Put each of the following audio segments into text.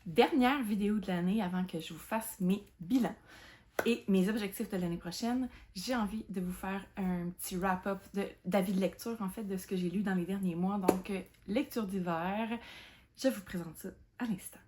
dernière vidéo de l'année avant que je vous fasse mes bilans et mes objectifs de l'année prochaine. J'ai envie de vous faire un petit wrap-up d'avis de lecture, en fait, de ce que j'ai lu dans les derniers mois. Donc, lecture d'hiver. Je vous présente ça à l'instant.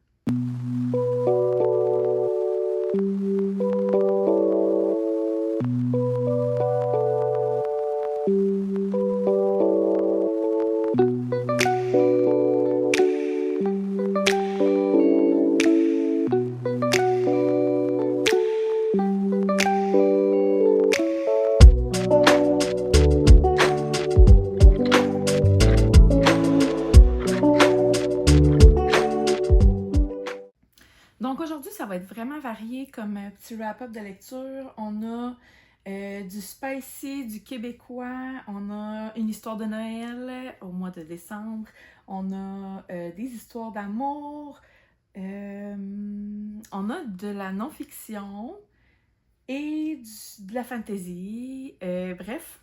Donc aujourd'hui, ça va être vraiment varié comme petit wrap-up de lecture. On a du spicy, du québécois, on a une histoire de Noël au mois de décembre, on a des histoires d'amour, on a de la non-fiction et de la fantasy. Bref,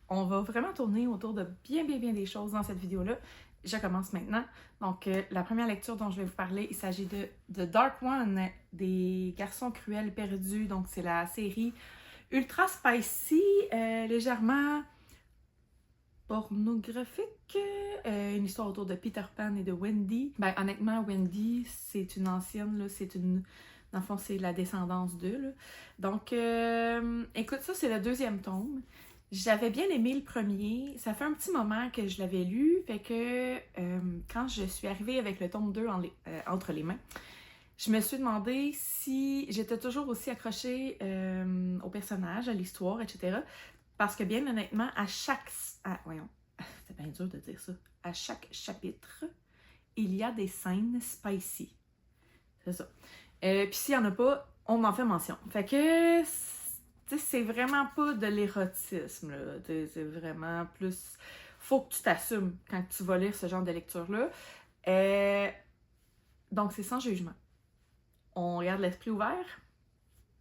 on va vraiment tourner autour de bien des choses dans cette vidéo-là. Je commence maintenant. Donc, la première lecture dont je vais vous parler, il s'agit de The Dark One, des garçons cruels perdus. Donc, c'est la série ultra spicy, légèrement pornographique. Une histoire autour de Peter Pan et de Wendy. Ben, honnêtement, Wendy, c'est une ancienne, là, c'est une... Dans le fond, c'est la descendance d'eux, là. Donc, écoute, ça, c'est le deuxième tome. J'avais bien aimé le premier. Ça fait un petit moment que je l'avais lu. Fait que quand je suis arrivée avec le tome 2 entre les mains, je me suis demandé si j'étais toujours aussi accrochée au personnage, à l'histoire, etc. Parce que bien honnêtement, à chaque... voyons, c'est bien dur de dire ça. À chaque chapitre, il y a des scènes spicy. C'est ça. Puis s'il n'y en a pas, on en fait mention. Fait que... c'est vraiment pas de l'érotisme, là. C'est vraiment plus... Faut que tu t'assumes quand tu vas lire ce genre de lecture-là. Donc, c'est sans jugement. On regarde l'esprit ouvert,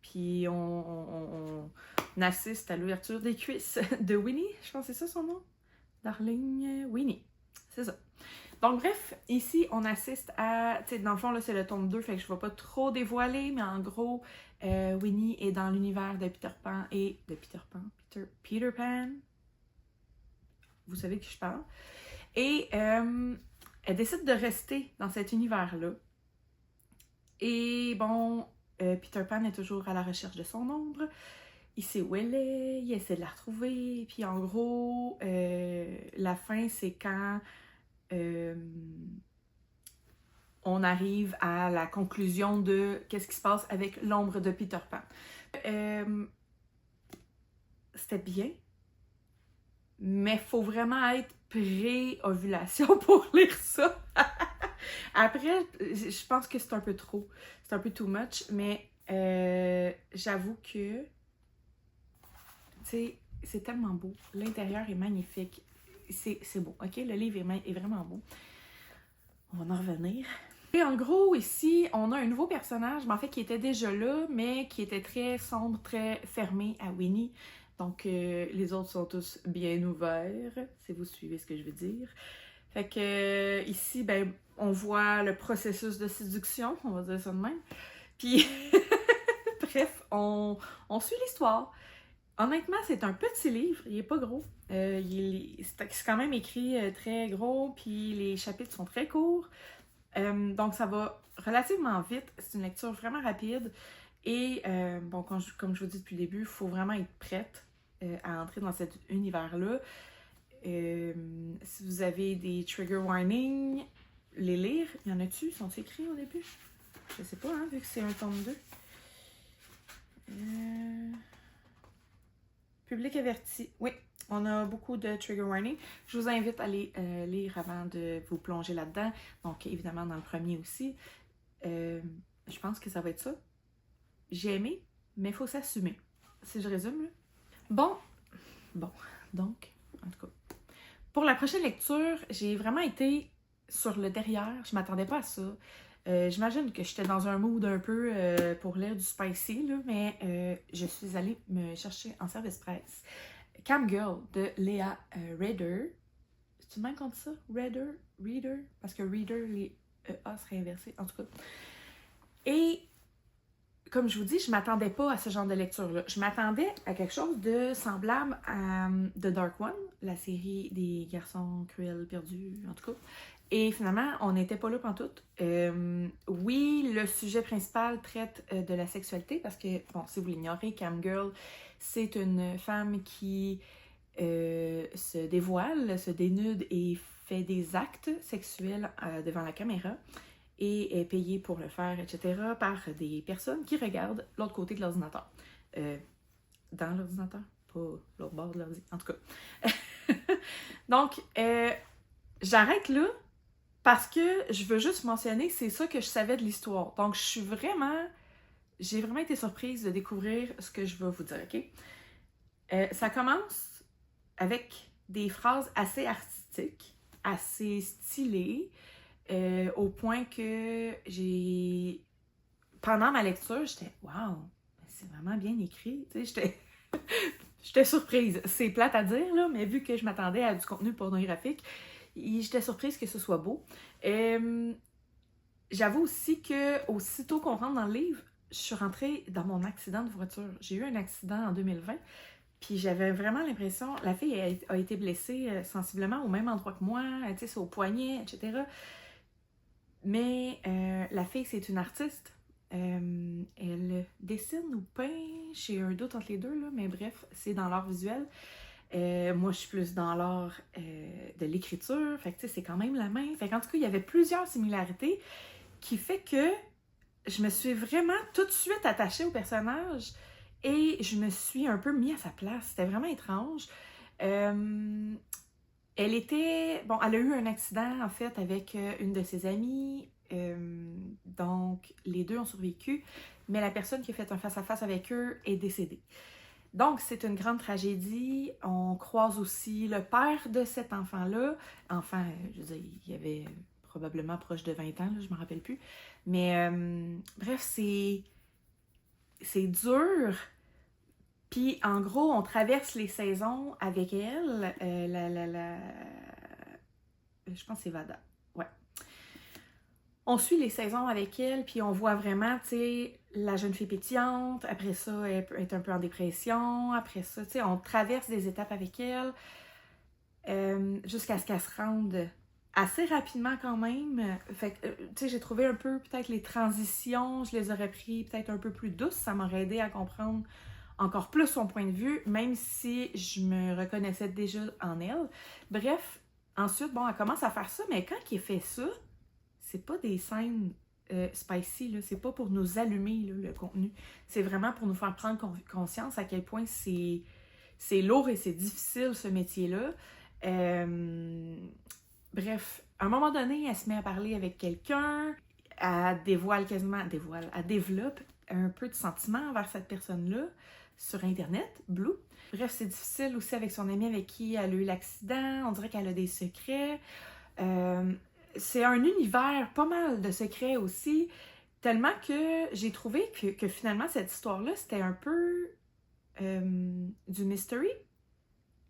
puis on assiste à l'ouverture des cuisses de Winnie. Je pense que c'est ça son nom. Darling Winnie. C'est ça. Donc, bref, ici, on assiste à... Tu sais, dans le fond, là, c'est le tome 2, fait que je ne vais pas trop dévoiler, mais en gros, Winnie est dans l'univers de Peter Pan et... Peter Pan. Vous savez de qui je parle. Et elle décide de rester dans cet univers-là. Et bon, Peter Pan est toujours à la recherche de son ombre. Il sait où elle est, il essaie de la retrouver. Puis en gros, la fin, c'est quand... on arrive à la conclusion de qu'est-ce qui se passe avec l'ombre de Peter Pan. C'était bien, mais il faut vraiment être pré-ovulation pour lire ça. Après, je pense que c'est un peu trop. C'est un peu too much, mais j'avoue que, tu sais, c'est tellement beau. L'intérieur est magnifique. C'est beau, ok? Le livre est vraiment beau. On va en revenir. Et en gros, ici, on a un nouveau personnage, mais en fait, qui était déjà là, mais qui était très sombre, très fermé à Winnie. Donc, les autres sont tous bien ouverts, si vous suivez ce que je veux dire. Fait que, ici, ben, on voit le processus de séduction, on va dire ça de même. Puis, bref, on suit l'histoire. Honnêtement, c'est un petit livre, il est pas gros. C'est quand même écrit très gros, puis les chapitres sont très courts. Donc, ça va relativement vite. C'est une lecture vraiment rapide. Et, bon, comme je vous dis depuis le début, il faut vraiment être prête à entrer dans cet univers-là. Si vous avez des trigger warnings, les lire. Y en a-tu? Sont écrits au début? Je sais pas, hein, vu que c'est un tome 2. Public averti. Oui, on a beaucoup de trigger warning. Je vous invite à les lire avant de vous plonger là-dedans. Donc, évidemment, dans le premier aussi. Je pense que ça va être ça. J'ai aimé, mais il faut s'assumer. Si je résume, là. Bon, donc, en tout cas. Pour la prochaine lecture, j'ai vraiment été sur le derrière. Je m'attendais pas à ça. J'imagine que j'étais dans un mood un peu pour lire du spicy, là, mais je suis allée me chercher en service presse Cam Girl de Leah Reader. C'est-tu même qu'on dit ça? Reader? Parce que Reader, les EA seraient inversés. En tout cas, Et comme je vous dis, je m'attendais pas à ce genre de lecture-là. Je m'attendais à quelque chose de semblable à The Dark One, la série des garçons cruels perdus, en tout cas. Et finalement, on n'était pas là pantoute. Oui, le sujet principal traite de la sexualité, parce que, bon, si vous l'ignorez, Camgirl, c'est une femme qui se dévoile, se dénude et fait des actes sexuels devant la caméra et est payée pour le faire, etc., par des personnes qui regardent l'autre côté de l'ordinateur. Dans l'ordinateur, pas l'autre bord de l'ordinateur, en tout cas. Donc, j'arrête là parce que je veux juste mentionner, c'est ça que je savais de l'histoire. Donc, j'ai vraiment été surprise de découvrir ce que je vais vous dire, ok? Ça commence avec des phrases assez artistiques, assez stylées, au point que pendant ma lecture, j'étais « Wow, c'est vraiment bien écrit! » Tu sais, j'étais surprise. C'est plate à dire, là, mais vu que je m'attendais à du contenu pornographique, j'étais surprise que ce soit beau. J'avoue aussi que aussitôt qu'on rentre dans le livre, je suis rentrée dans mon accident de voiture. J'ai eu un accident en 2020, puis j'avais vraiment l'impression, la fille a été blessée sensiblement au même endroit que moi, tu sais, c'est au poignet, etc. Mais la fille, c'est une artiste. Elle dessine ou peint, j'ai un doute entre les deux, là, mais bref, c'est dans l'art visuel. Moi, je suis plus dans l'art de l'écriture, fait que tu sais, c'est quand même la même. Fait qu'en tout cas, il y avait plusieurs similarités qui fait que je me suis vraiment tout de suite attachée au personnage et je me suis un peu mis à sa place. C'était vraiment étrange. Elle a eu un accident en fait avec une de ses amies. Donc, les deux ont survécu, mais la personne qui a fait un face-à-face avec eux est décédée. Donc, c'est une grande tragédie. On croise aussi le père de cet enfant-là. Enfant, je veux dire, il avait probablement proche de 20 ans, là, je ne me rappelle plus. Mais bref, c'est dur. Puis, en gros, on traverse les saisons avec elle. Je pense que c'est Vada. Ouais. On suit les saisons avec elle, puis on voit vraiment, tu sais, la jeune fille pétillante. Après ça, elle est un peu en dépression. Après ça, tu sais, on traverse des étapes avec elle jusqu'à ce qu'elle se rende assez rapidement quand même. Fait que, tu sais, j'ai trouvé un peu, peut-être les transitions, je les aurais pris peut-être un peu plus douces. Ça m'aurait aidé à comprendre encore plus son point de vue, même si je me reconnaissais déjà en elle. Bref, ensuite, bon, elle commence à faire ça, mais quand elle fait ça, c'est pas des scènes spicy, là. C'est pas pour nous allumer là, le contenu. C'est vraiment pour nous faire prendre conscience à quel point c'est lourd et c'est difficile ce métier-là. Bref, à un moment donné, elle se met à parler avec quelqu'un, elle développe un peu de sentiment envers cette personne-là sur Internet, Blue. Bref, c'est difficile aussi avec son amie avec qui elle a eu l'accident. On dirait qu'elle a des secrets. C'est un univers pas mal de secrets aussi, tellement que j'ai trouvé que finalement cette histoire-là, c'était un peu du mystery.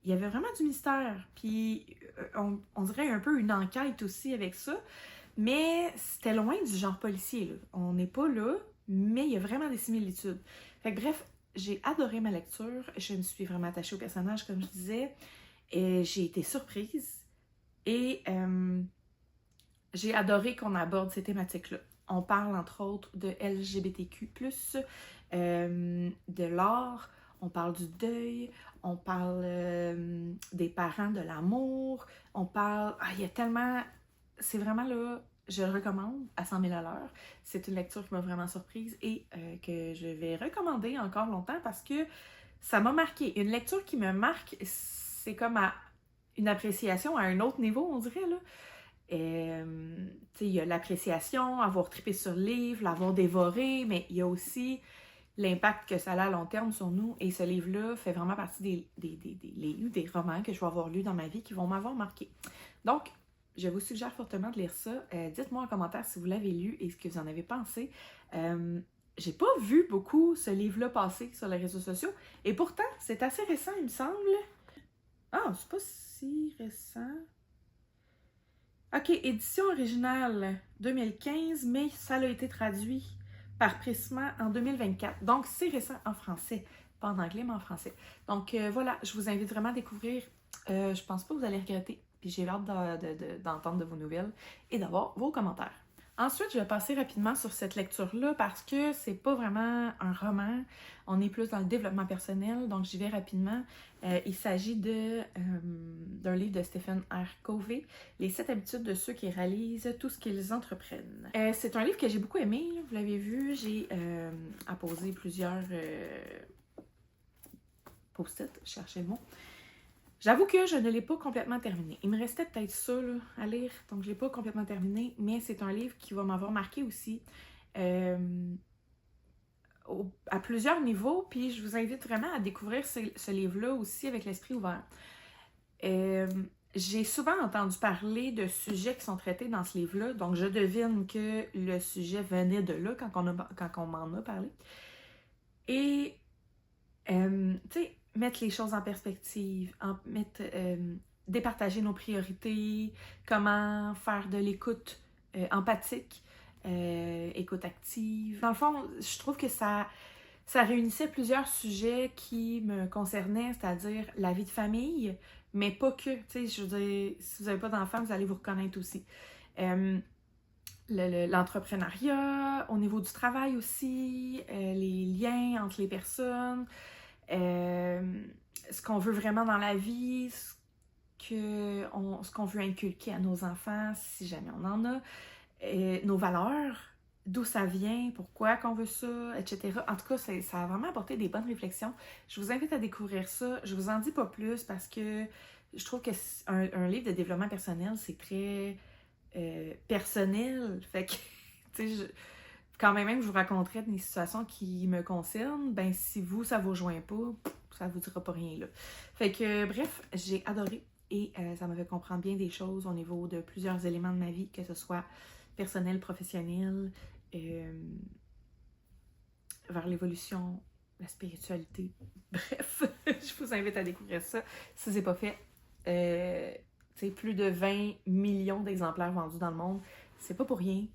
Il y avait vraiment du mystère, puis on dirait un peu une enquête aussi avec ça, mais c'était loin du genre policier, là. On n'est pas là, mais il y a vraiment des similitudes. Fait que bref, j'ai adoré ma lecture, je me suis vraiment attachée au personnage, comme je disais, et j'ai été surprise, et j'ai adoré qu'on aborde ces thématiques-là. On parle entre autres de LGBTQ+, de l'art, on parle du deuil, on parle des parents, de l'amour, on parle... Ah, il y a tellement... C'est vraiment là, je le recommande à 100 000 à l'heure. C'est une lecture qui m'a vraiment surprise et que je vais recommander encore longtemps parce que ça m'a marqué. Une lecture qui me marque, c'est comme une appréciation à un autre niveau, on dirait, là. Il y a l'appréciation, avoir trippé sur le livre, l'avoir dévoré, mais il y a aussi l'impact que ça a à long terme sur nous. Et ce livre-là fait vraiment partie des romans que je vais avoir lus dans ma vie qui vont m'avoir marqué. Donc, je vous suggère fortement de lire ça. Dites-moi en commentaire si vous l'avez lu et ce que vous en avez pensé. J'ai pas vu beaucoup ce livre-là passer sur les réseaux sociaux. Et pourtant, c'est assez récent, il me semble. Ah, c'est pas si récent. Ok, édition originale 2015, mais ça a été traduit par Prisma en 2024. Donc, c'est récent en français. Pas en anglais, mais en français. Donc, voilà, je vous invite vraiment à découvrir. Je pense pas que vous allez regretter. Puis j'ai hâte d'entendre de vos nouvelles et d'avoir vos commentaires. Ensuite, je vais passer rapidement sur cette lecture-là parce que c'est pas vraiment un roman. On est plus dans le développement personnel, donc j'y vais rapidement. Il s'agit d'un livre de Stephen R. Covey, Les 7 habitudes de ceux qui réalisent tout ce qu'ils entreprennent. C'est un livre que j'ai beaucoup aimé, vous l'avez vu. J'ai apposé plusieurs post-it, je cherchais le mot. J'avoue que je ne l'ai pas complètement terminé. Il me restait peut-être ça là, à lire, donc je ne l'ai pas complètement terminé, mais c'est un livre qui va m'avoir marqué aussi à plusieurs niveaux, puis je vous invite vraiment à découvrir ce livre-là aussi avec l'esprit ouvert. J'ai souvent entendu parler de sujets qui sont traités dans ce livre-là, donc je devine que le sujet venait de là quand on m'en a parlé. Et, tu sais, mettre les choses en perspective, départager nos priorités, comment faire de l'écoute empathique, écoute active. Dans le fond, je trouve que ça réunissait plusieurs sujets qui me concernaient, c'est-à-dire la vie de famille, mais pas que. Tu sais, je veux dire, si vous n'avez pas d'enfants, vous allez vous reconnaître aussi. L'entrepreneuriat, au niveau du travail aussi, les liens entre les personnes, ce qu'on veut vraiment dans la vie, ce qu'on veut inculquer à nos enfants, si jamais on en a, nos valeurs, d'où ça vient, pourquoi qu'on veut ça, etc. En tout cas, ça a vraiment apporté des bonnes réflexions. Je vous invite à découvrir ça. Je vous en dis pas plus parce que je trouve que un livre de développement personnel, c'est très personnel. Fait que, tu sais, quand même je vous raconterai des situations qui me concernent, ben si vous, ça vous rejoint pas, ça vous dira pas rien là. Fait que, bref, j'ai adoré et ça m'a fait comprendre bien des choses au niveau de plusieurs éléments de ma vie, que ce soit personnel, professionnel, vers l'évolution, la spiritualité. Bref, je vous invite à découvrir ça si c'est pas fait. Plus de 20 millions d'exemplaires vendus dans le monde, c'est pas pour rien.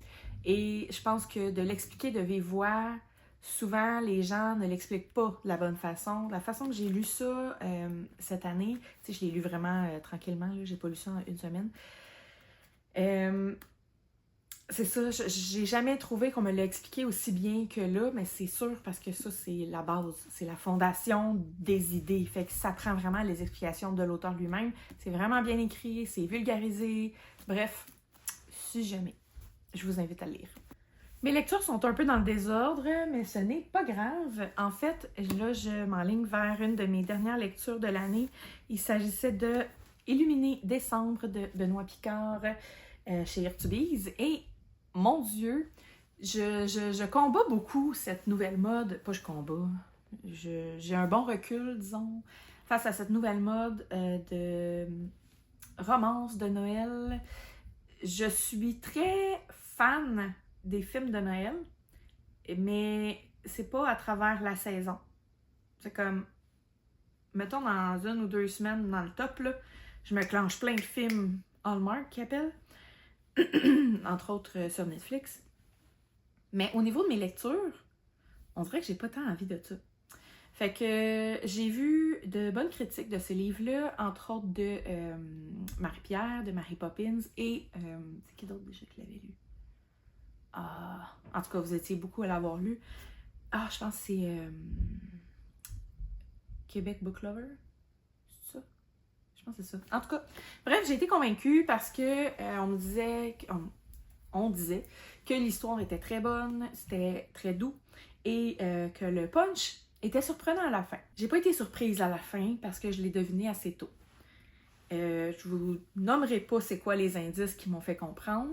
Et je pense que de l'expliquer de vive voix, souvent les gens ne l'expliquent pas de la bonne façon. La façon que j'ai lu ça cette année, je l'ai lu vraiment tranquillement, là, j'ai pas lu ça en une semaine. C'est ça, j'ai jamais trouvé qu'on me l'a expliqué aussi bien que là, mais c'est sûr parce que ça, c'est la base, c'est la fondation des idées. Fait que ça prend vraiment les explications de l'auteur lui-même. C'est vraiment bien écrit, c'est vulgarisé. Bref, si jamais, je vous invite à le lire. Mes lectures sont un peu dans le désordre, mais ce n'est pas grave. En fait, là, je m'enligne vers une de mes dernières lectures de l'année. Il s'agissait de Illuminer décembre de Benoît Picard chez Urtubise. Et mon Dieu, je combats beaucoup cette nouvelle mode. Pas je combats, j'ai un bon recul, disons, face à cette nouvelle mode de romance de Noël. Je suis très fan des films de Noël, mais c'est pas à travers la saison. C'est comme, mettons dans une ou 2 semaines dans le top, là, je me clenche plein de films Hallmark qui appellent. Entre autres sur Netflix. Mais au niveau de mes lectures, on dirait que j'ai pas tant envie de ça. Fait que j'ai vu de bonnes critiques de ce livre-là, entre autres de Marie-Pierre, de Mary Poppins et c'est qui d'autre déjà qui l'avait lu? En tout cas, vous étiez beaucoup à l'avoir lu. Je pense que c'est Québec Book Lover. C'est ça? Je pense que c'est ça. En tout cas, bref, j'ai été convaincue parce que on disait que l'histoire était très bonne, c'était très doux et que le punch était surprenant à la fin. J'ai pas été surprise à la fin parce que je l'ai deviné assez tôt. Je vous nommerai pas c'est quoi les indices qui m'ont fait comprendre.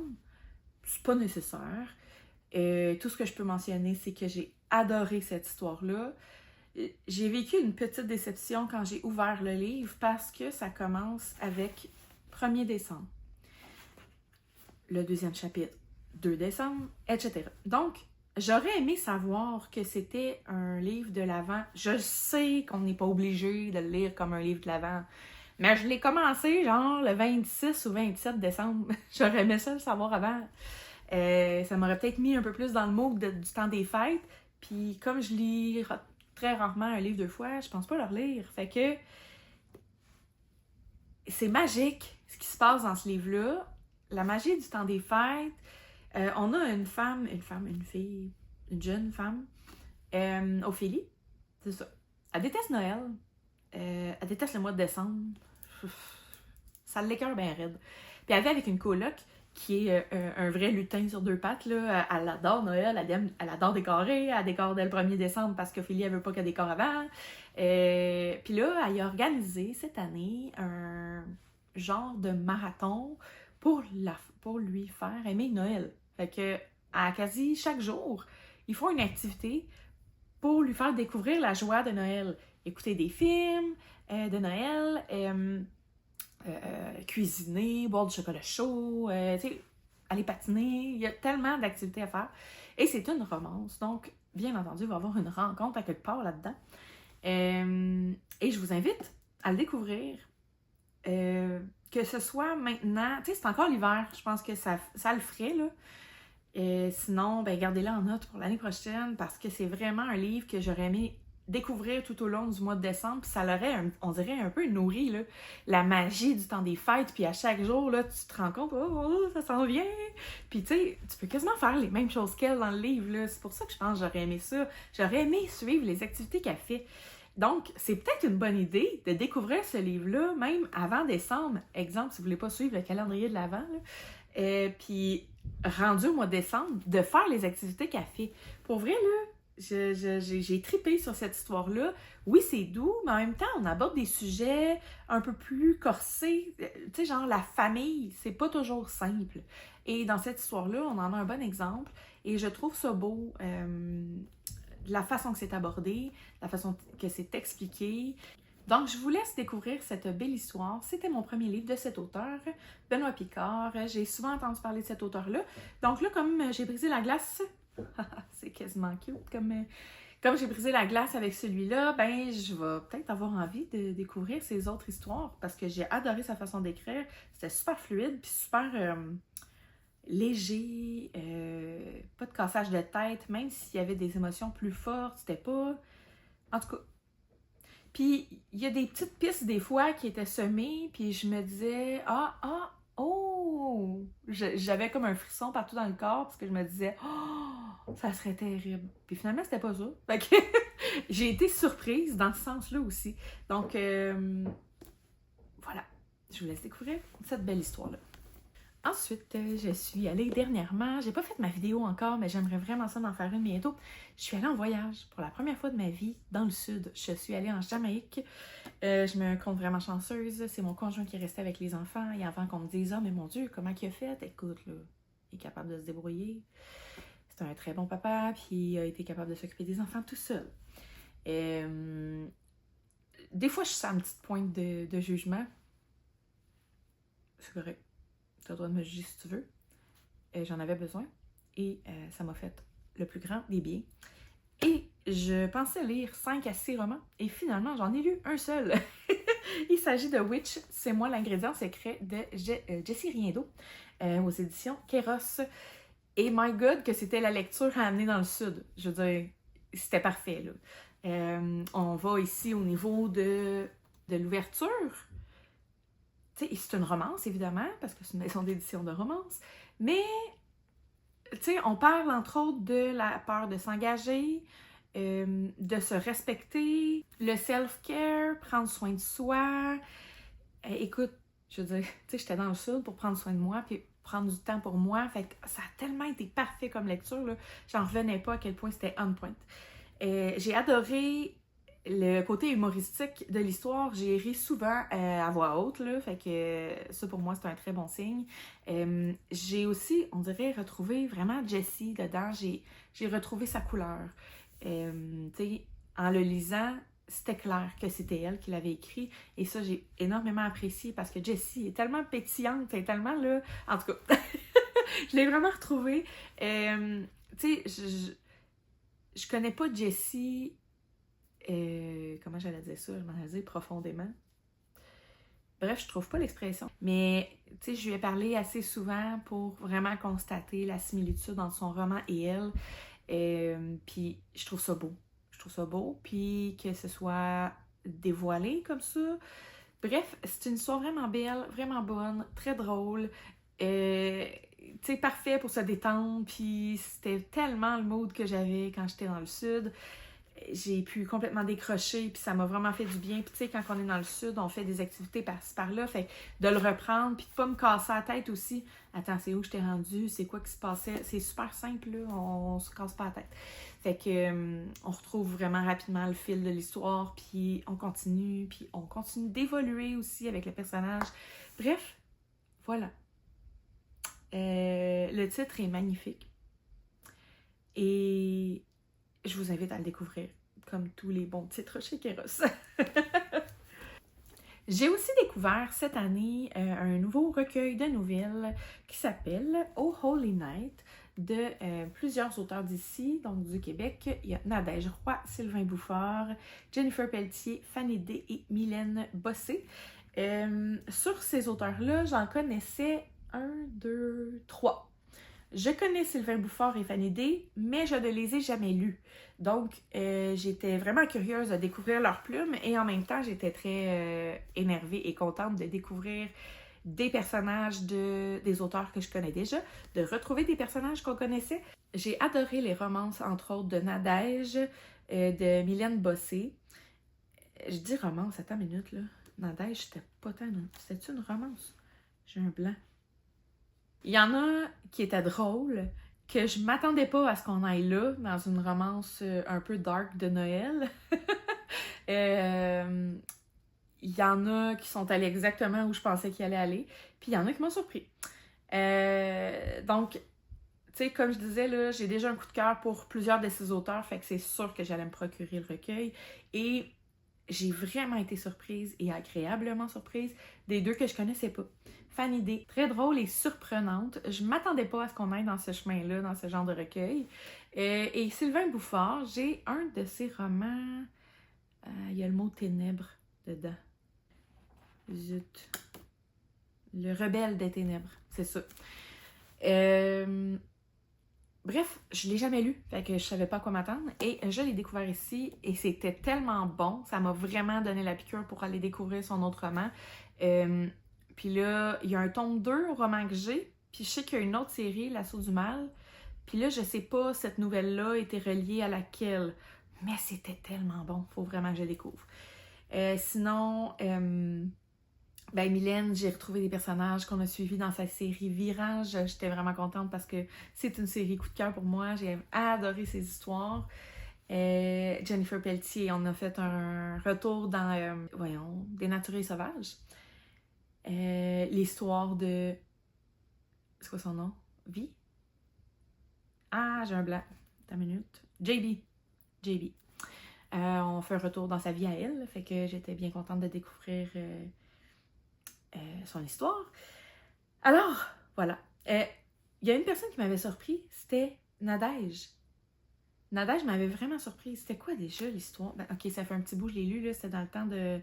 C'est pas nécessaire. Tout ce que je peux mentionner, c'est que j'ai adoré cette histoire-là. J'ai vécu une petite déception quand j'ai ouvert le livre parce que ça commence avec 1er décembre. Le 2e chapitre, 2 décembre, etc. Donc, j'aurais aimé savoir que c'était un livre de l'Avent. Je sais qu'on n'est pas obligé de le lire comme un livre de l'Avent, mais je l'ai commencé genre le 26 ou 27 décembre. J'aurais aimé ça le savoir avant. Ça m'aurait peut-être mis un peu plus dans le mood du temps des fêtes. Puis comme je lis très rarement un livre 2 fois, je pense pas le relire. Fait que c'est magique ce qui se passe dans ce livre-là. La magie du temps des fêtes. On a une fille, une jeune femme, Ophélie, c'est ça. Elle déteste Noël. Elle déteste le mois de décembre. Ça l'écoeure bien raide. Puis elle vit avec une coloc qui est un vrai lutin sur 2 pattes. Là. Elle adore Noël, elle adore décorer. Elle décore dès le 1er décembre parce qu'Ophélie, elle veut pas qu'elle décore avant. Puis là, elle a organisé cette année un genre de marathon pour lui faire aimer Noël. Fait que à quasi chaque jour, ils font une activité pour lui faire découvrir la joie de Noël. Écouter des films de Noël, cuisiner, boire du chocolat chaud, aller patiner. Il y a tellement d'activités à faire. Et c'est une romance. Donc, bien entendu, il va y avoir une rencontre à quelque part là-dedans. Et je vous invite à le découvrir. Que ce soit maintenant, tu sais, c'est encore l'hiver, je pense que ça le ferait, là. Sinon, ben gardez-le en note pour l'année prochaine parce que c'est vraiment un livre que j'aurais aimé découvrir tout au long du mois de décembre. Puis ça l'aurait, on dirait, un peu nourri, là, la magie du temps des fêtes. Puis à chaque jour, là, tu te rends compte, oh, ça s'en vient. Puis tu sais, tu peux quasiment faire les mêmes choses qu'elle dans le livre, là. C'est pour ça que je pense que j'aurais aimé ça. J'aurais aimé suivre les activités qu'elle fait. Donc, c'est peut-être une bonne idée de découvrir ce livre-là, même avant décembre. Exemple, si vous ne voulez pas suivre le calendrier de l'Avent, puis rendu au mois de décembre, de faire les activités qu'elle fait. Pour vrai, là, j'ai trippé sur cette histoire-là. Oui, c'est doux, mais en même temps, on aborde des sujets un peu plus corsés. Tu sais, genre la famille, c'est pas toujours simple. Et dans cette histoire-là, on en a un bon exemple. Et je trouve ça beau, la façon que c'est abordé, la façon que c'est expliqué. Donc, je vous laisse découvrir cette belle histoire. C'était mon premier livre de cet auteur, Benoît Picard. J'ai souvent entendu parler de cet auteur-là. Donc là, comme j'ai brisé la glace, c'est quasiment cute, comme j'ai brisé la glace avec celui-là, ben je vais peut-être avoir envie de découvrir ses autres histoires parce que j'ai adoré sa façon d'écrire. C'était super fluide puis super léger, pas de cassage de tête, même s'il y avait des émotions plus fortes, c'était pas... En tout cas, puis, il y a des petites pistes des fois qui étaient semées, puis je me disais, oh! J'avais comme un frisson partout dans le corps, parce que je me disais, oh, ça serait terrible. Puis finalement, c'était pas ça. Fait que j'ai été surprise dans ce sens-là aussi. Donc, voilà. Je vous laisse découvrir cette belle histoire-là. Ensuite, je suis allée dernièrement, j'ai pas fait ma vidéo encore, mais j'aimerais vraiment ça d'en faire une bientôt. Je suis allée en voyage pour la première fois de ma vie dans le sud. Je suis allée en Jamaïque. Je me compte vraiment chanceuse. C'est mon conjoint qui est resté avec les enfants. Et avant qu'on me dise, ah, mais mon Dieu, comment il a fait? Écoute, là, il est capable de se débrouiller. C'est un très bon papa, puis il a été capable de s'occuper des enfants tout seul. Des fois, je sens une petite pointe de jugement. C'est correct. Tu as le droit de me juger si tu veux. J'en avais besoin et ça m'a fait le plus grand des biens. Et je pensais lire 5 à 6 romans et finalement, j'en ai lu un seul. Il s'agit de Witch, c'est moi l'ingrédient secret de Jessie Riendo aux éditions Kéros. Et my God, que c'était la lecture à amener dans le sud. Je veux dire, c'était parfait, là. On va ici au niveau de l'ouverture. C'est une romance, évidemment, parce que c'est une maison d'édition de romance, mais on parle entre autres de la peur de s'engager, de se respecter, le self-care, prendre soin de soi. Écoute, je veux dire, j'étais dans le sud pour prendre soin de moi, puis prendre du temps pour moi, fait que ça a tellement été parfait comme lecture, là, j'en revenais pas à quel point c'était on point. J'ai adoré le côté humoristique de l'histoire. J'ai ri souvent à voix haute, là, fait que ça pour moi c'est un très bon signe. J'ai aussi, on dirait, retrouvé vraiment Jessie dedans. J'ai retrouvé sa couleur. En le lisant, c'était clair que c'était elle qui l'avait écrit. Et ça, j'ai énormément apprécié parce que Jessie est tellement pétillante, elle est tellement là. En tout cas, je l'ai vraiment retrouvée. Je connais pas Jessie. Comment j'allais dire ça? Je m'en allais dire profondément. Bref, je trouve pas l'expression. Mais, tu sais, je lui ai parlé assez souvent pour vraiment constater la similitude entre son roman et elle. Puis, je trouve ça beau. Je trouve ça beau. Puis, que ce soit dévoilé comme ça. Bref, c'est une histoire vraiment belle, vraiment bonne, très drôle. Tu sais, parfait pour se détendre. Puis, c'était tellement le mood que j'avais quand j'étais dans le sud. J'ai pu complètement décrocher, puis ça m'a vraiment fait du bien. Puis tu sais, quand on est dans le sud, on fait des activités par-ci, par-là, fait de le reprendre, puis de pas me casser la tête aussi. Attends, c'est où je t'ai rendu? C'est quoi qui se passait? C'est super simple, là, on se casse pas la tête. Fait que on retrouve vraiment rapidement le fil de l'histoire, puis on continue d'évoluer aussi avec le personnage. Bref, voilà. Le titre est magnifique. Et je vous invite à le découvrir, comme tous les bons titres chez Kéros. J'ai aussi découvert cette année un nouveau recueil de nouvelles qui s'appelle Oh Holy Night de plusieurs auteurs d'ici, donc du Québec. Il y a Nadège Roy, Sylvain Bouffard, Jennifer Pelletier, Fanny D et Mylène Bossé. Sur ces auteurs-là, j'en connaissais 1, 2, 3. Je connais Sylvain Bouffard et Fanny D, mais je ne les ai jamais lus. Donc, j'étais vraiment curieuse de découvrir leurs plumes et en même temps, j'étais très énervée et contente de découvrir des personnages des auteurs que je connais déjà, de retrouver des personnages qu'on connaissait. J'ai adoré les romances, entre autres, de Nadège, de Mylène Bossé. Je dis romance, attends une minute, là. Nadège, c'était pas tant... C'était-tu une romance? J'ai un blanc. Il y en a qui étaient drôles, que je m'attendais pas à ce qu'on aille là, dans une romance un peu dark de Noël. Il y en a qui sont allés exactement où je pensais qu'ils allaient aller, puis il y en a qui m'ont surpris. Donc, tu sais, comme je disais, là, j'ai déjà un coup de cœur pour plusieurs de ces auteurs, fait que c'est sûr que j'allais me procurer le recueil. Et j'ai vraiment été surprise et agréablement surprise des deux que je connaissais pas. Fanny D, très drôle et surprenante. Je m'attendais pas à ce qu'on aille dans ce chemin-là, dans ce genre de recueil. Et Sylvain Bouffard, j'ai un de ses romans. Il y a le mot ténèbres dedans. Zut. Le rebelle des ténèbres, c'est ça. Bref, je l'ai jamais lu, fait que je savais pas à quoi m'attendre. Et je l'ai découvert ici et c'était tellement bon. Ça m'a vraiment donné la piqûre pour aller découvrir son autre roman. Puis là, il y a un tome 2 au roman que j'ai. Puis je sais qu'il y a une autre série, L'Assaut du Mal. Puis là, je sais pas, cette nouvelle-là était reliée à laquelle. Mais c'était tellement bon. Faut vraiment que je découvre. Sinon, ben Mylène, j'ai retrouvé des personnages qu'on a suivis dans sa série Virage. J'étais vraiment contente parce que c'est une série coup de cœur pour moi. J'ai adoré ses histoires. Jennifer Pelletier, on a fait un retour dans, Dénaturés et sauvages. L'histoire de... C'est quoi son nom? Vi? Ah, j'ai un blanc. Attends une minute. JB. JB. On fait un retour dans sa vie à elle, fait que j'étais bien contente de découvrir son histoire. Alors, voilà. Il y a une personne qui m'avait surpris, c'était Nadège. Nadège m'avait vraiment surprise. C'était quoi déjà l'histoire? Ben, ok, ça fait un petit bout, je l'ai lu, là, c'était dans le temps de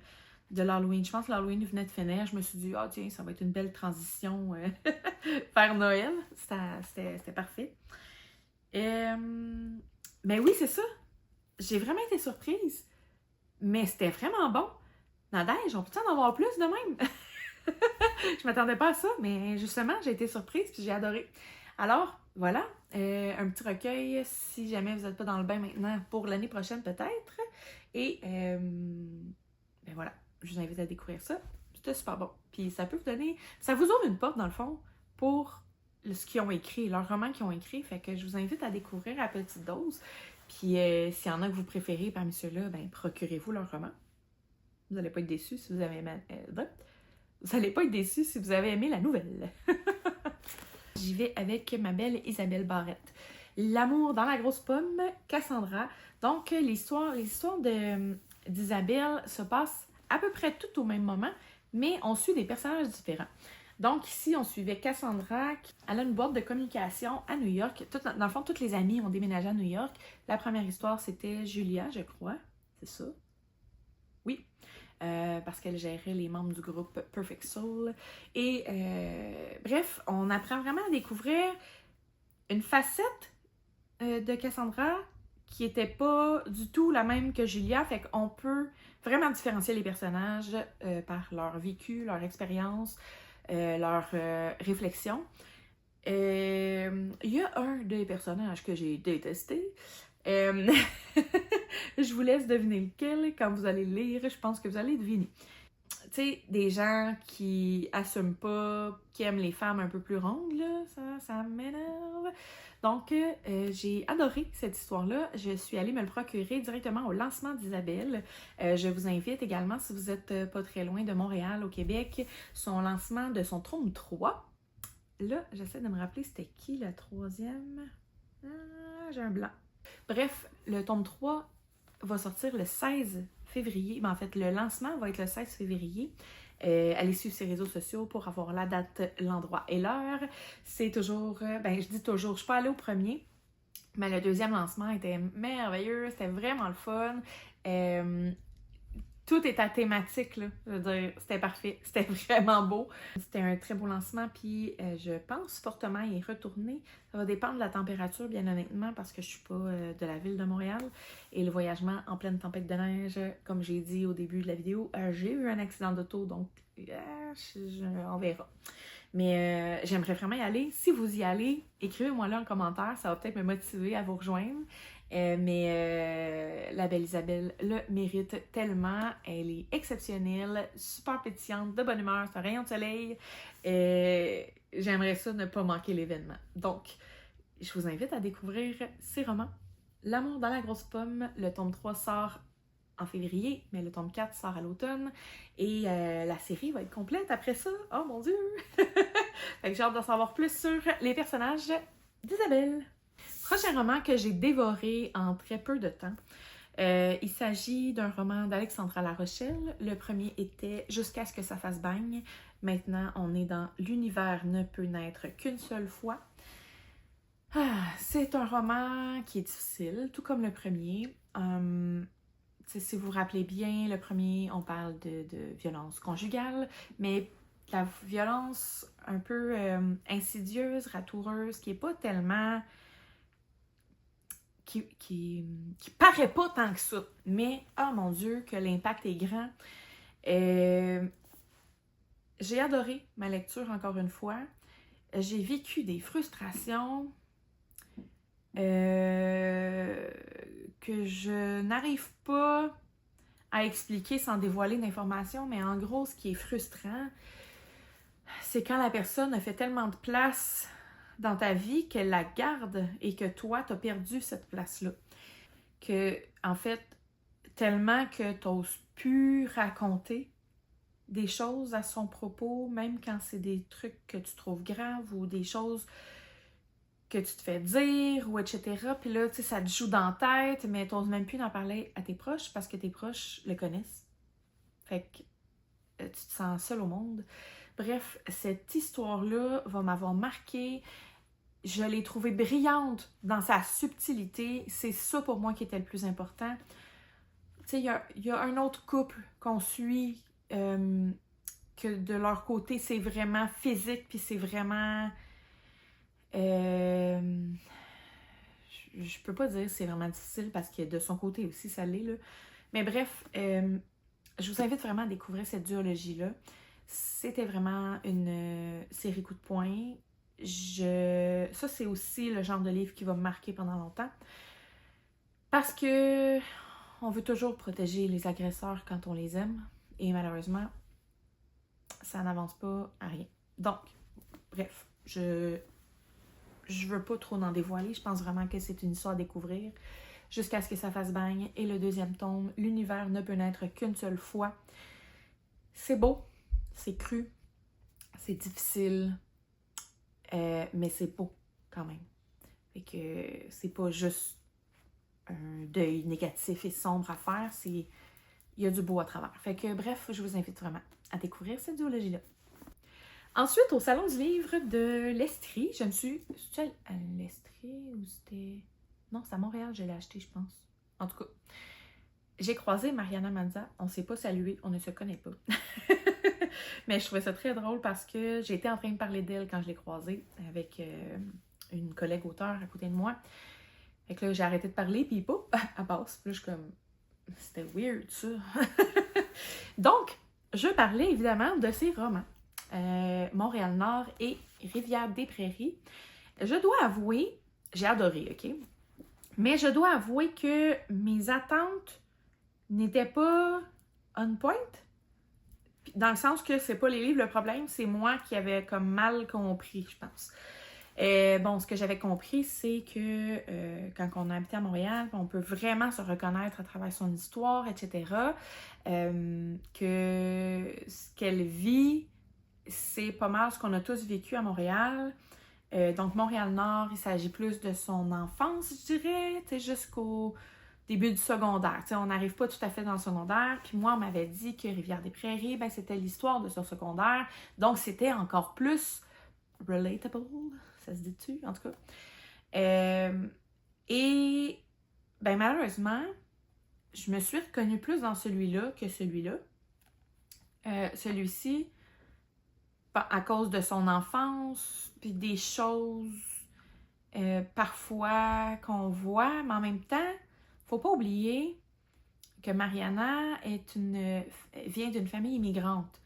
l'Halloween. Je pense que l'Halloween venait de finir. Je me suis dit, tiens, ça va être une belle transition vers Noël. C'était parfait. Ben oui, c'est ça. J'ai vraiment été surprise. Mais c'était vraiment bon. Nadège, on peut en avoir plus de même? Je m'attendais pas à ça, mais justement, j'ai été surprise puis j'ai adoré. Alors, voilà, un petit recueil, si jamais vous n'êtes pas dans le bain maintenant, pour l'année prochaine peut-être. Et, ben voilà, je vous invite à découvrir ça. C'était super bon. Puis ça peut vous donner, ça vous ouvre une porte dans le fond pour ce qu'ils ont écrit, leurs romans qu'ils ont écrit. Fait que je vous invite à découvrir à petite dose. Puis s'il y en a que vous préférez parmi ceux-là, ben procurez-vous leur roman. Vous n'allez pas être déçus si vous avez aimé... Vous n'allez pas être déçus si vous avez aimé la nouvelle. J'y vais avec ma belle Isabelle Barrette. L'amour dans la grosse pomme, Cassandra. Donc, l'histoire d'Isabelle se passe à peu près tout au même moment, mais on suit des personnages différents. Donc, ici, on suivait Cassandra. Elle a une boîte de communication à New York. Dans le fond, toutes les amies ont déménagé à New York. La première histoire, c'était Julia, je crois. C'est ça? Oui. parce qu'elle gérait les membres du groupe Perfect Soul. Et bref, on apprend vraiment à découvrir une facette de Cassandra qui était pas du tout la même que Julia, fait qu'on peut vraiment différencier les personnages par leur vécu, leur expérience, leur réflexion. Il y a un des personnages que j'ai détesté. Je vous laisse deviner lequel. Quand vous allez lire, je pense que vous allez deviner. Tu sais, des gens qui assument pas, qui aiment les femmes un peu plus rondes, là, ça m'énerve. Donc, j'ai adoré cette histoire-là. Je suis allée me le procurer directement au lancement d'Isabelle. Je vous invite également, si vous n'êtes pas très loin de Montréal, au Québec, son lancement de son tome 3. Là, j'essaie de me rappeler c'était qui la troisième. J'ai un blanc. Bref, le tome 3 va sortir le 16 février. Ben, en fait, le lancement va être le 16 février. Allez suivre ses réseaux sociaux pour avoir la date, l'endroit et l'heure. C'est toujours, je dis toujours, je suis pas allée au premier, mais le deuxième lancement était merveilleux, c'était vraiment le fun. Tout est à thématique, là. Je veux dire, c'était parfait. C'était vraiment beau. C'était un très beau lancement, puis je pense fortement y retourner. Ça va dépendre de la température, bien honnêtement, parce que je suis pas de la ville de Montréal. Et le voyagement en pleine tempête de neige, comme j'ai dit au début de la vidéo, j'ai eu un accident d'auto, donc on verra. Mais j'aimerais vraiment y aller. Si vous y allez, écrivez-moi là en commentaire, ça va peut-être me motiver à vous rejoindre. Mais la belle Isabelle le mérite tellement. Elle est exceptionnelle, super pétillante, de bonne humeur, c'est un rayon de soleil. J'aimerais ça ne pas manquer l'événement. Donc, je vous invite à découvrir ces romans. L'amour dans la grosse pomme, le tome 3 sort en février, mais le tome 4 sort à l'automne. Et la série va être complète après ça. Oh mon Dieu! Fait que j'ai hâte d'en savoir plus sur les personnages d'Isabelle. Prochain roman que j'ai dévoré en très peu de temps. Il s'agit d'un roman d'Alexandra La Rochelle. Le premier était Jusqu'à ce que ça fasse bagne. Maintenant, on est dans L'univers ne peut naître qu'une seule fois. C'est un roman qui est difficile, tout comme le premier. Si vous vous rappelez bien, le premier, on parle de violence conjugale, mais la violence un peu insidieuse, ratoureuse, qui est pas tellement... Qui paraît pas tant que ça, mais oh mon Dieu, que l'impact est grand. J'ai adoré ma lecture encore une fois. J'ai vécu des frustrations que je n'arrive pas à expliquer sans dévoiler d'informations, mais en gros, ce qui est frustrant, c'est quand la personne a fait tellement de place dans ta vie qu'elle la garde et que toi, t'as perdu cette place-là. Que, en fait, tellement que t'oses plus raconter des choses à son propos, même quand c'est des trucs que tu trouves graves ou des choses que tu te fais dire, ou etc. Puis là, tu sais, ça te joue dans la tête, mais t'oses même plus d'en parler à tes proches parce que tes proches le connaissent. Fait que tu te sens seul au monde. Bref, cette histoire-là va m'avoir marquée. Je l'ai trouvée brillante dans sa subtilité. C'est ça pour moi qui était le plus important. Tu sais, il y a un autre couple qu'on suit que de leur côté, c'est vraiment physique, puis c'est vraiment... je peux pas dire c'est vraiment difficile parce que de son côté aussi, ça l'est, là. Mais bref, je vous invite vraiment à découvrir cette duologie-là. C'était vraiment une série coup de poing. Ça, c'est aussi le genre de livre qui va me marquer pendant longtemps. Parce que on veut toujours protéger les agresseurs quand on les aime. Et malheureusement, ça n'avance pas à rien. Donc, bref, je veux pas trop en dévoiler. Je pense vraiment que c'est une histoire à découvrir. Jusqu'à ce que ça fasse bagne. Et le deuxième tome, L'univers ne peut naître qu'une seule fois. C'est beau, c'est cru, c'est difficile, mais c'est beau quand même. Fait que c'est pas juste un deuil négatif et sombre à faire, il y a du beau à travers. Fait que bref, je vous invite vraiment à découvrir cette duologie-là. Ensuite, au Salon du livre de l'Estrie, je me suis... C'était à l'Estrie ou c'était... Non, c'est à Montréal, je l'ai acheté, je pense. En tout cas, j'ai croisé Mariana Manza, on ne s'est pas salué, on ne se connaît pas. Mais je trouvais ça très drôle parce que j'étais en train de parler d'elle quand je l'ai croisée avec une collègue auteure à côté de moi. Fait que là, j'ai arrêté de parler, puis pouf, elle passe. Puis là, je suis comme, c'était weird ça. Donc, je parlais évidemment de ces romans. Montréal-Nord et Rivière-des-Prairies. Je dois avouer, j'ai adoré, OK? Mais je dois avouer que mes attentes n'étaient pas on point. Dans le sens que c'est pas les livres le problème, c'est moi qui avais comme mal compris, je pense. Bon, ce que j'avais compris, c'est que quand on a habité à Montréal, on peut vraiment se reconnaître à travers son histoire, etc. Que ce qu'elle vit, c'est pas mal ce qu'on a tous vécu à Montréal. Donc, Montréal-Nord, il s'agit plus de son enfance, je dirais, jusqu'au début du secondaire. T'sais, on n'arrive pas tout à fait dans le secondaire. Puis moi, on m'avait dit que Rivière-des-Prairies, ben, c'était l'histoire de son secondaire. Donc, c'était encore plus relatable. Ça se dit-tu, en tout cas. Et, ben, malheureusement, je me suis reconnue plus dans celui-là que celui-là. Celui-ci, à cause de son enfance, puis des choses parfois qu'on voit, mais en même temps, faut pas oublier que Mariana vient d'une famille immigrante.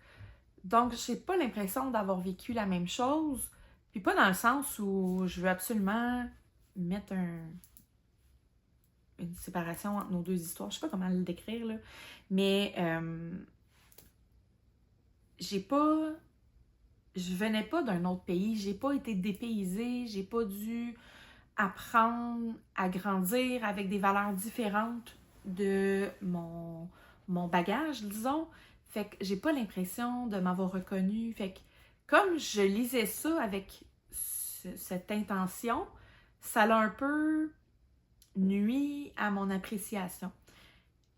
Donc, j'ai pas l'impression d'avoir vécu la même chose, puis pas dans le sens où je veux absolument mettre une séparation entre nos deux histoires. Je sais pas comment le décrire, là, mais je venais pas d'un autre pays, j'ai pas été dépaysée, j'ai pas dû apprendre à grandir avec des valeurs différentes de mon bagage, disons. Fait que j'ai pas l'impression de m'avoir reconnue. Fait que comme je lisais ça avec cette intention, ça l'a un peu nuit à mon appréciation.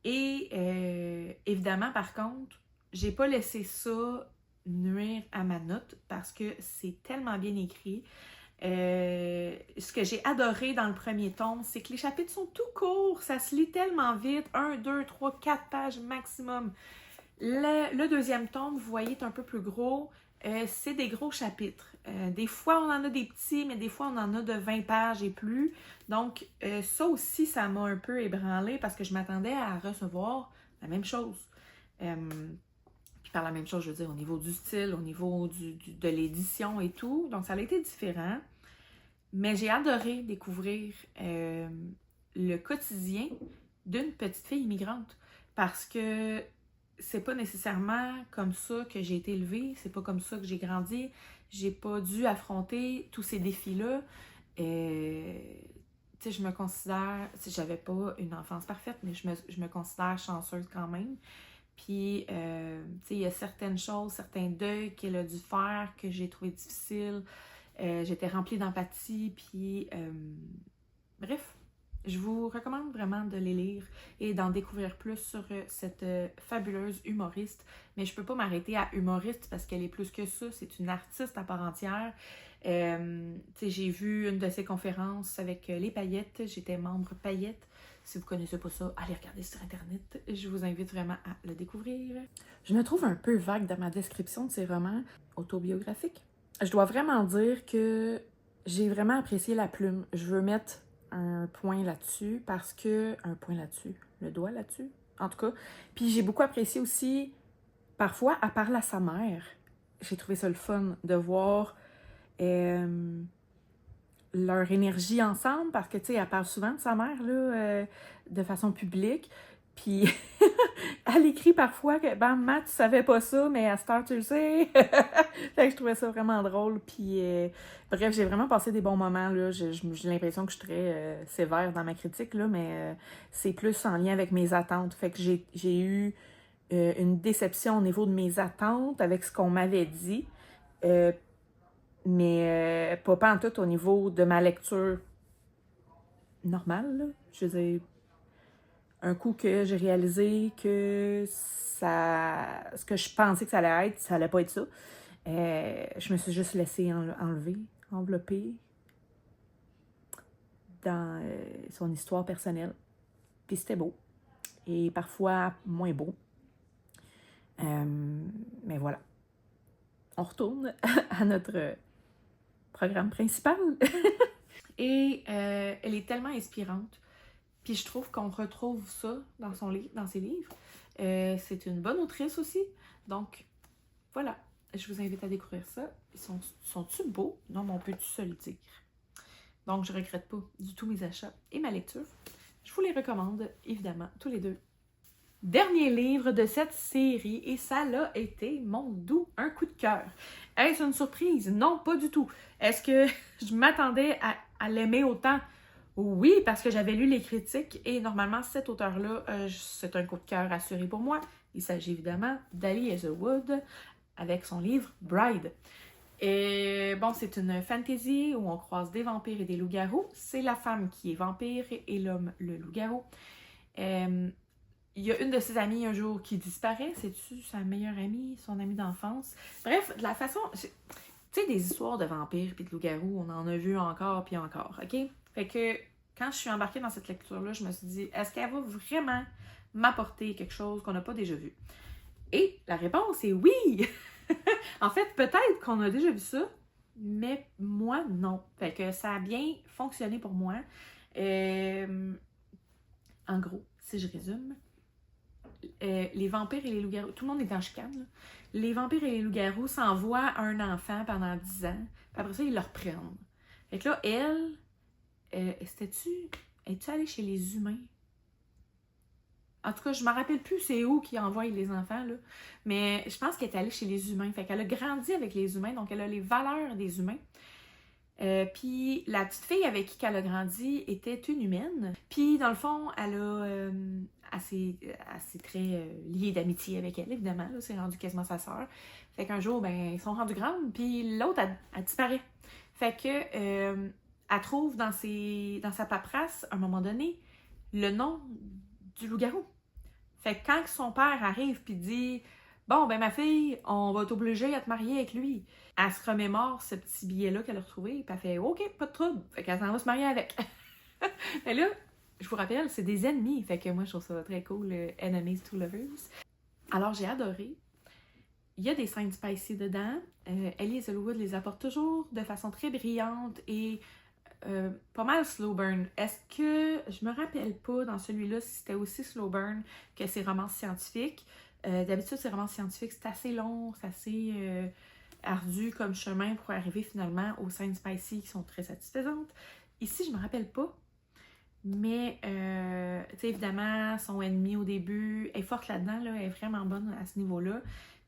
Et évidemment, par contre, j'ai pas laissé ça nuire à ma note parce que c'est tellement bien écrit. Ce que j'ai adoré dans le premier tome, c'est que les chapitres sont tout courts, ça se lit tellement vite, 1, 2, 3, 4 pages maximum. Le deuxième tome, vous voyez, est un peu plus gros, c'est des gros chapitres. Des fois, on en a des petits, mais des fois, on en a de 20 pages et plus. Donc, ça aussi, ça m'a un peu ébranlée parce que je m'attendais à recevoir la même chose. Puis par la même chose, je veux dire, au niveau du style, au niveau de l'édition et tout. Donc, ça a été différent. Mais j'ai adoré découvrir le quotidien d'une petite fille immigrante. Parce que c'est pas nécessairement comme ça que j'ai été élevée. C'est pas comme ça que j'ai grandi. J'ai pas dû affronter tous ces défis-là. Tu sais, je me considère... J'avais pas une enfance parfaite, mais je me considère chanceuse quand même. Puis, tu sais, il y a certaines choses, certains deuils qu'elle a dû faire que j'ai trouvé difficiles. J'étais remplie d'empathie, puis... bref, je vous recommande vraiment de les lire et d'en découvrir plus sur cette fabuleuse humoriste. Mais je peux pas m'arrêter à humoriste parce qu'elle est plus que ça. C'est une artiste à part entière. Tu sais, j'ai vu une de ses conférences avec les paillettes. J'étais membre paillettes. Si vous ne connaissez pas ça, allez regarder sur Internet. Je vous invite vraiment à le découvrir. Je me trouve un peu vague dans ma description de ces romans autobiographiques. Je dois vraiment dire que j'ai vraiment apprécié la plume. Je veux mettre un point là-dessus parce que... Un point là-dessus? Le doigt là-dessus? En tout cas. Puis j'ai beaucoup apprécié aussi, parfois, elle parle à sa mère. J'ai trouvé ça le fun de voir... leur énergie ensemble, parce que, tu sais, elle parle souvent de sa mère, là, de façon publique, puis elle écrit parfois que, ben, Matt, tu savais pas ça, mais à cette heure, tu le sais. Fait que je trouvais ça vraiment drôle, puis bref, j'ai vraiment passé des bons moments, là. J'ai l'impression que je suis très sévère dans ma critique, là, mais c'est plus en lien avec mes attentes. Fait que j'ai eu une déception au niveau de mes attentes avec ce qu'on m'avait dit, mais pas en tout au niveau de ma lecture normale, là. Je veux dire, un coup que j'ai réalisé que ce que je pensais que ça allait être, ça allait pas être ça, je me suis juste laissée envelopper dans son histoire personnelle. Puis c'était beau. et parfois moins beaux. Mais voilà. On retourne à notre programme principal. Et elle est tellement inspirante. Puis je trouve qu'on retrouve ça dans ses livres. C'est une bonne autrice aussi. Donc, voilà. Je vous invite à découvrir ça. Sont-tu beaux? Non, mais on peut-tu se le dire? Donc, je regrette pas du tout mes achats et ma lecture. Je vous les recommande, évidemment, tous les deux. Dernier livre de cette série, et ça l'a été, mon doux, un coup de cœur. Est-ce une surprise? Non, pas du tout. Est-ce que je m'attendais à l'aimer autant? Oui, parce que j'avais lu les critiques, et normalement, cet auteur-là, c'est un coup de cœur assuré pour moi. Il s'agit évidemment d'Ali Hazelwood, avec son livre Bride. Et bon, c'est une fantasy où on croise des vampires et des loups-garous. C'est la femme qui est vampire et l'homme le loup-garou. Il y a une de ses amies un jour qui disparaît. C'est-tu sa meilleure amie, son amie d'enfance? Bref, de la façon... Tu sais, des histoires de vampires et de loups-garous, on en a vu encore puis encore, OK? Fait que quand je suis embarquée dans cette lecture-là, je me suis dit, est-ce qu'elle va vraiment m'apporter quelque chose qu'on n'a pas déjà vu? Et la réponse est oui! En fait, peut-être qu'on a déjà vu ça, mais moi, non. Fait que ça a bien fonctionné pour moi. En gros, si je résume, les vampires et les loups-garous, tout le monde est en chicane, là. Les vampires et les loups-garous s'envoient un enfant pendant 10 ans, puis après ça, ils le reprennent. Fait que là, elle, es-tu allée chez les humains? En tout cas, je ne me rappelle plus c'est où qui envoie les enfants, là. Mais je pense qu'elle est allée chez les humains. Fait qu'elle a grandi avec les humains, donc elle a les valeurs des humains. Puis la petite fille avec qui elle a grandi était une humaine. Puis dans le fond, elle a assez très liée d'amitié avec elle, évidemment. Là, c'est rendu quasiment sa sœur. Fait qu'un jour, ben, ils sont rendus grandes, puis l'autre, elle disparaît. Fait que elle trouve dans sa paperasse, à un moment donné, le nom du loup-garou. Fait que quand son père arrive puis dit « Bon, ben ma fille, on va t'obliger à te marier avec lui », elle se remémore ce petit billet-là qu'elle a retrouvé, puis elle fait « OK, pas de trouble », fait qu'elle s'en va se marier avec. Mais là, je vous rappelle, c'est des ennemis, fait que moi je trouve ça très cool, Enemies to Lovers. Alors j'ai adoré. Il y a des scènes spicy dedans. Ali Hazelwood les apporte toujours de façon très brillante et pas mal slow burn. Est-ce que je me rappelle pas dans celui-là si c'était aussi slow burn que ces romans scientifiques? D'habitude, ces romans scientifiques, c'est assez long, c'est assez ardu comme chemin pour arriver finalement aux scènes spicy qui sont très satisfaisantes. Ici, je me rappelle pas. Mais, tu sais, évidemment, son ennemi au début est forte là-dedans, là, elle est vraiment bonne à ce niveau-là.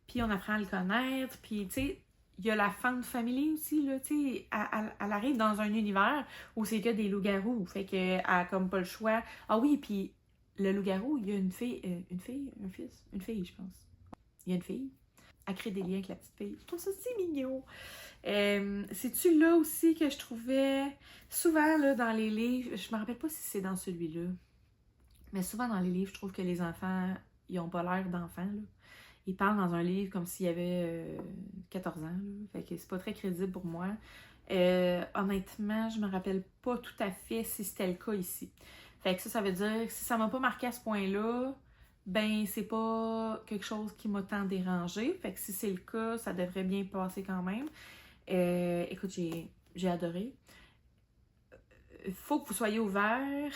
Puis on apprend à le connaître, puis tu sais, il y a la fan family aussi, là, tu sais, elle arrive dans un univers où c'est que des loups-garous, fait qu'elle a comme pas le choix. Ah oui, puis le loup-garou, il y a une fille, un fils, une fille, je pense. Il y a une fille, elle crée des liens avec la petite fille. Je trouve ça si mignon. C'est-tu là aussi que je trouvais, souvent là, dans les livres, je me rappelle pas si c'est dans celui-là, mais souvent dans les livres, je trouve que les enfants, ils ont pas l'air d'enfants, là. Ils parlent dans un livre comme s'il y avait 14 ans, là. Fait que c'est pas très crédible pour moi. Honnêtement, je me rappelle pas tout à fait si c'était le cas ici. Fait que ça veut dire que si ça m'a pas marqué à ce point-là, ben c'est pas quelque chose qui m'a tant dérangé. Fait que si c'est le cas, ça devrait bien passer quand même. Écoute, j'ai adoré. Il faut que vous soyez ouverts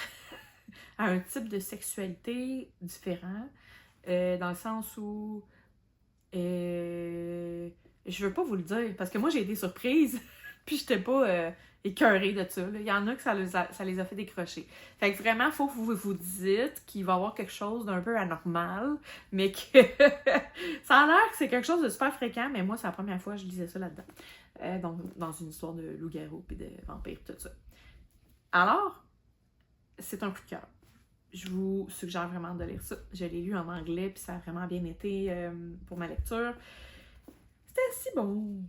à un type de sexualité différent. Dans le sens où je veux pas vous le dire, parce que moi j'ai été surprise, puis j'étais pas écœurée de ça. Là. Il y en a que ça les a fait décrocher. Fait que vraiment, il faut que vous vous dites qu'il va y avoir quelque chose d'un peu anormal, mais que ça a l'air que c'est quelque chose de super fréquent, mais moi c'est la première fois que je lisais ça là-dedans. Donc, dans une histoire de loup-garou puis de vampire, tout ça. Alors, c'est un coup de cœur. Je vous suggère vraiment de lire ça. Je l'ai lu en anglais, puis ça a vraiment bien été pour ma lecture. C'était si bon!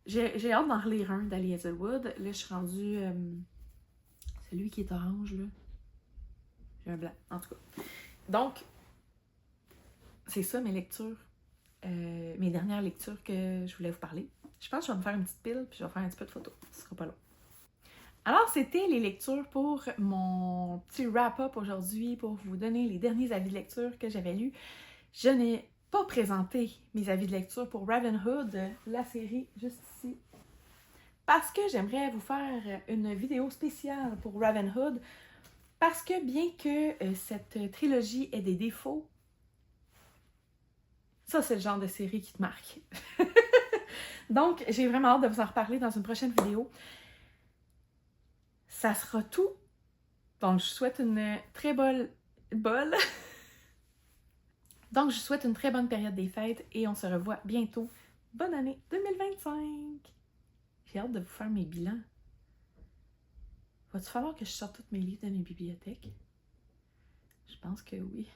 J'ai hâte d'en relire un d'Ali Hazelwood. Là, je suis rendue... celui qui est orange, là. J'ai un blanc, en tout cas. Donc, c'est ça mes lectures. Mes dernières lectures que je voulais vous parler. Je pense que je vais me faire une petite pile, puis je vais faire un petit peu de photos. Ce sera pas long. Alors, c'était les lectures pour mon petit wrap-up aujourd'hui, pour vous donner les derniers avis de lecture que j'avais lus. Je n'ai pas présenté mes avis de lecture pour Ravenhood, la série juste ici, parce que j'aimerais vous faire une vidéo spéciale pour Ravenhood, parce que bien que cette trilogie ait des défauts, ça c'est le genre de série qui te marque. Donc, j'ai vraiment hâte de vous en reparler dans une prochaine vidéo. Ça sera tout. Donc, je souhaite une très bonne... Donc, je souhaite une très bonne période des fêtes et on se revoit bientôt. Bonne année 2025! J'ai hâte de vous faire mes bilans. Va-t-il falloir que je sorte tous mes livres de mes bibliothèques? Je pense que oui.